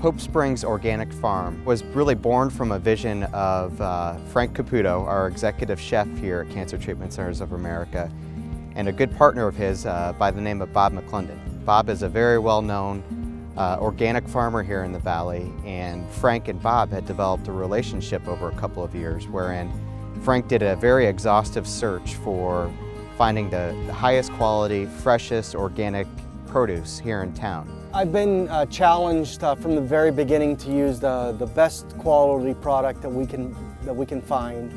Hope Springs Organic Farm was really born from a vision of Frank Caputo, our executive chef here at Cancer Treatment Centers of America, and a good partner of his by the name of Bob McClendon. Bob is a very well-known organic farmer here in the Valley, and Frank and Bob had developed a relationship over a couple of years wherein Frank did a very exhaustive search for finding the highest quality, freshest organic produce here in town. I've been challenged from the very beginning to use the best quality product that we can find,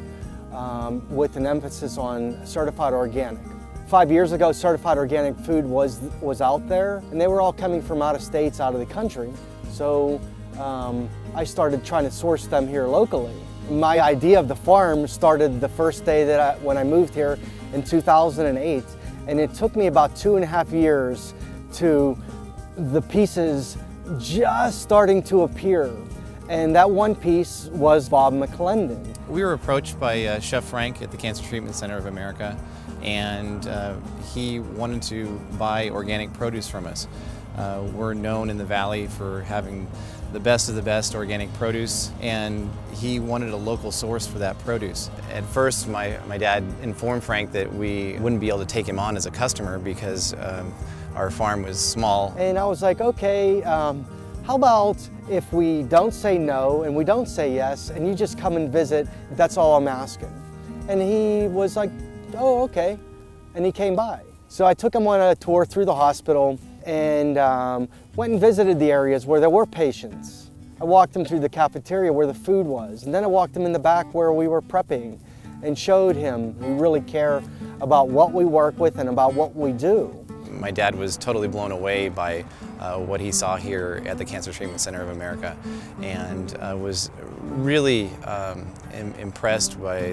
with an emphasis on certified organic. 5 years ago, certified organic food was out there, and they were all coming from out of states, out of the country. So I started trying to source them here locally. My idea of the farm started the first day when I moved here in 2008, and it took me about 2.5 years to the pieces just starting to appear. And that one piece was Bob McClendon. We were approached by Chef Frank at the Cancer Treatment Center of America, and he wanted to buy organic produce from us. We're known in the Valley for having the best of the best organic produce, and he wanted a local source for that produce. At first, my dad informed Frank that we wouldn't be able to take him on as a customer because our farm was small. And I was like, okay, how about if we don't say no and we don't say yes and you just come and visit, that's all I'm asking. And he was like, oh, okay. And he came by. So I took him on a tour through the hospital and went and visited the areas where there were patients. I walked him through the cafeteria where the food was, and then I walked him in the back where we were prepping and showed him we really care about what we work with and about what we do. My dad was totally blown away by what he saw here at the Cancer Treatment Center of America, and was really impressed by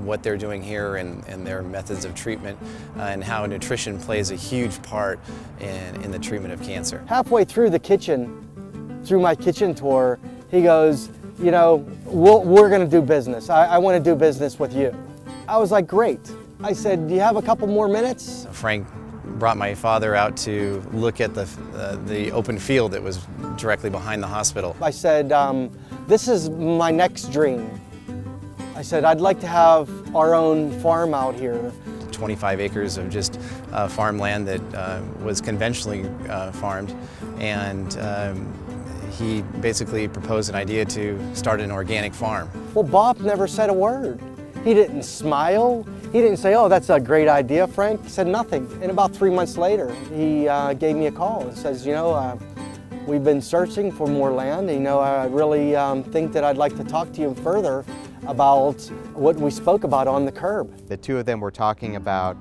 what they're doing here and their methods of treatment, and how nutrition plays a huge part in the treatment of cancer. Halfway through the kitchen, through my kitchen tour, he goes, you know, we're going to do business. I want to do business with you. I was like, great. I said, do you have a couple more minutes? Frank brought my father out to look at the open field that was directly behind the hospital. I said, this is my next dream. I said, I'd like to have our own farm out here. 25 acres of just farmland that was conventionally farmed, and he basically proposed an idea to start an organic farm. Well, Bob never said a word. He didn't smile. He didn't say, oh, that's a great idea, Frank. He said nothing. And about 3 months later, he gave me a call and says, you know, we've been searching for more land. You know, I really think that I'd like to talk to you further about what we spoke about on the curb. The two of them were talking about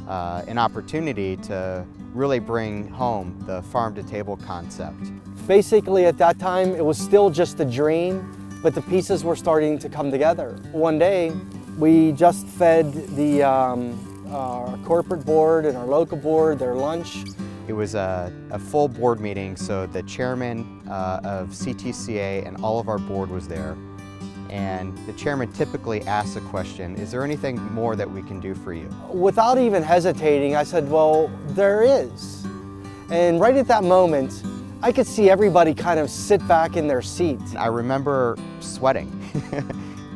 an opportunity to really bring home the farm-to-table concept. Basically, at that time, it was still just a dream, but the pieces were starting to come together. One day, we just fed the our corporate board and our local board their lunch. It was a full board meeting, so the chairman of CTCA and all of our board was there. And the chairman typically asks a question, is there anything more that we can do for you? Without even hesitating, I said, well, there is. And right at that moment, I could see everybody kind of sit back in their seats. I remember sweating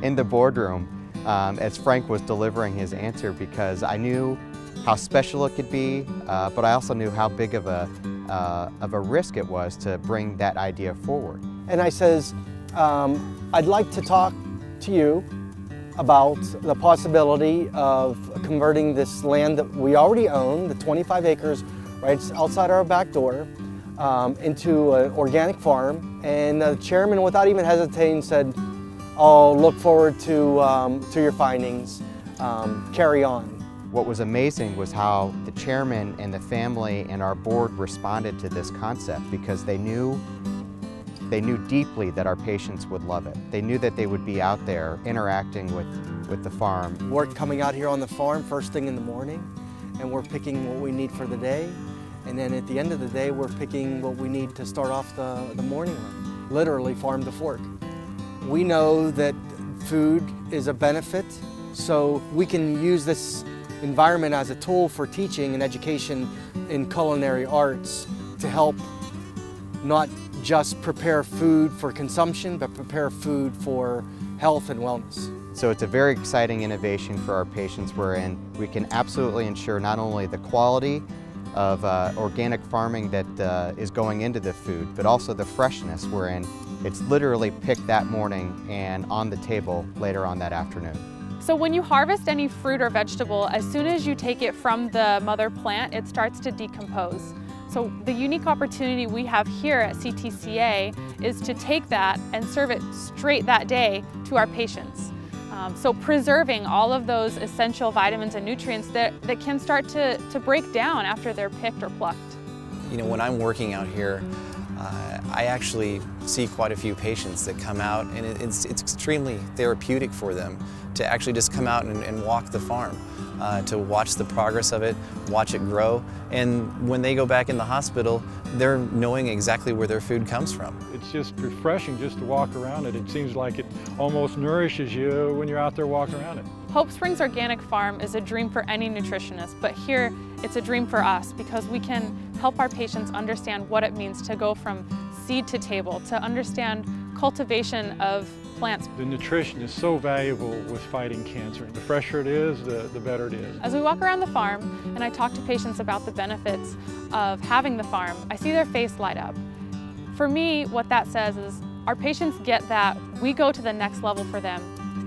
in the boardroom as Frank was delivering his answer, because I knew how special it could be, but I also knew how big of a risk it was to bring that idea forward. And I says, I'd like to talk to you about the possibility of converting this land that we already own, the 25 acres right outside our back door, into an organic farm. And the chairman, without even hesitating, said, I'll look forward to your findings, carry on. What was amazing was how the chairman and the family and our board responded to this concept, because they knew deeply that our patients would love it. They knew that they would be out there interacting with the farm. We're coming out here on the farm first thing in the morning, and we're picking what we need for the day. And then at the end of the day, we're picking what we need to start off the morning with, literally farm to fork. We know that food is a benefit, so we can use this environment as a tool for teaching and education in culinary arts to help not just prepare food for consumption, but prepare food for health and wellness. So it's a very exciting innovation for our patients wherein we can absolutely ensure not only the quality of organic farming that is going into the food, but also the freshness wherein it's literally picked that morning and on the table later on that afternoon. So when you harvest any fruit or vegetable, as soon as you take it from the mother plant, it starts to decompose. So the unique opportunity we have here at CTCA is to take that and serve it straight that day to our patients. So preserving all of those essential vitamins and nutrients that can start to break down after they're picked or plucked. You know, when I'm working out here, I actually see quite a few patients that come out, and it's extremely therapeutic for them to actually just come out and walk the farm, to watch the progress of it, watch it grow, and when they go back in the hospital, they're knowing exactly where their food comes from. It's just refreshing just to walk around it. It seems like it almost nourishes you when you're out there walking around it. Hope Springs Organic Farm is a dream for any nutritionist, but here it's a dream for us because we can help our patients understand what it means to go from seed to table, to understand cultivation of plants. The nutrition is so valuable with fighting cancer. The fresher it is, the better it is. As we walk around the farm and I talk to patients about the benefits of having the farm, I see their face light up. For me, what that says is our patients get that we go to the next level for them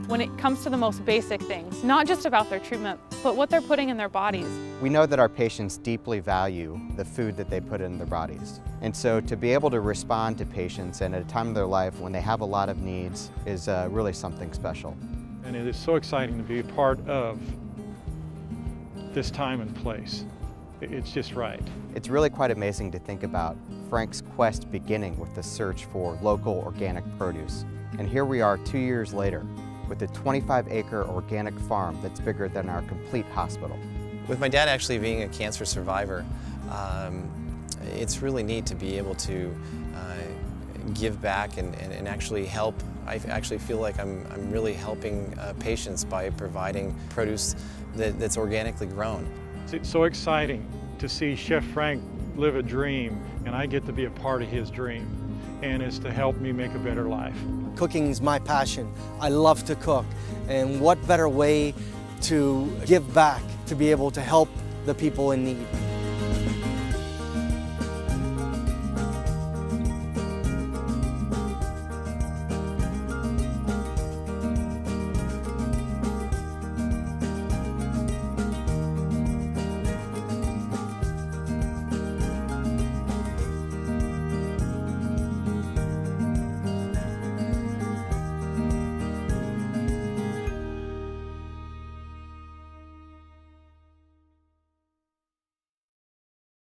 when it comes to the most basic things, not just about their treatment, but what they're putting in their bodies. We know that our patients deeply value the food that they put in their bodies. And so to be able to respond to patients and at a time of their life when they have a lot of needs is really something special. And it is so exciting to be a part of this time and place. It's just right. It's really quite amazing to think about Frank's quest beginning with the search for local organic produce. And here we are 2 years later with a 25-acre organic farm that's bigger than our complete hospital. With my dad actually being a cancer survivor, it's really neat to be able to give back and actually help. I actually feel like I'm really helping patients by providing produce that's organically grown. It's so exciting to see Chef Frank live a dream, and I get to be a part of his dream, and it's to help me make a better life. Cooking is my passion. I love to cook, and what better way to give back to be able to help the people in need.